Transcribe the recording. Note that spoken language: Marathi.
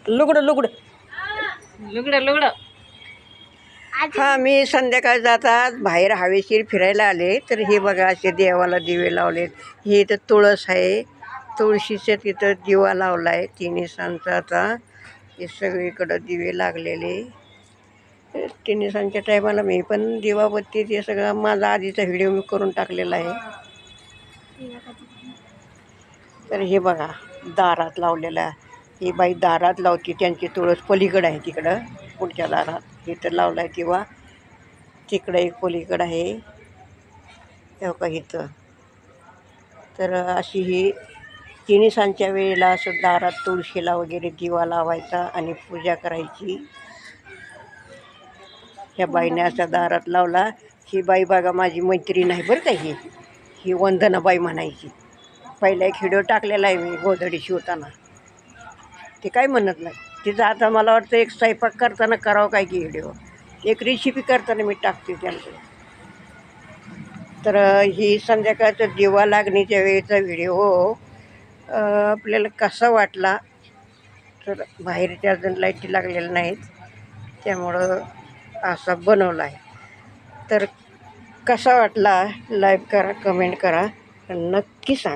लुगडं लुगडं लुगडं लुगडं. हा मी संध्याकाळ जातात बाहेर हवेशीर फिरायला आले तर हे बघा असे देवाला दिवे लावलेत. हे इथं तुळस आहे, तुळशीच्या तिथं दिवा लावला आहे तिन्ही सांजाचा. हे सगळीकडं दिवे लागलेले. तिन्ही सांजच्या टायमाला मी पण दिवाबत्ती ते सगळं माझा आधीचा व्हिडिओ मी करून टाकलेला आहे. तर हे बघा दारात लावलेला. ही बाई दारात लावती, त्यांची तुळस पलीकडं आहे तिकडं पुढच्या दारात इथं लावला आहे किंवा तिकडं एक पलीकडं आहे हे का इथं. तर अशी ही तिन्ही सांजच्या वेळेला असं दारात तुळशीला वगैरे दिवा लावायचा आणि पूजा करायची. ह्या बाईने असा दारात लावला. ही बाई बघा माझी मैत्रीण आहे बरं का. ही वंदनाबाई म्हणायची. पहिला एक व्हिडिओ टाकलेला आहे मी गोधडी शिवताना. ते काय म्हणत नाही तिचं. आता मला वाटतं एक स्वयंपाक करताना करावं काय की व्हिडिओ, एक रेसिपी करताना मी टाकते त्यांचं. तर ही संध्याकाळचा दिवा लागणीच्या वेळेचा व्हिडिओ आपल्याला कसा वाटला. तर बाहेरच्या अजून लाईटी लागलेल्या नाहीत त्यामुळं असा बनवला आहे. तर कसा वाटला लाईक करा, कमेंट करा, नक्की सांगा.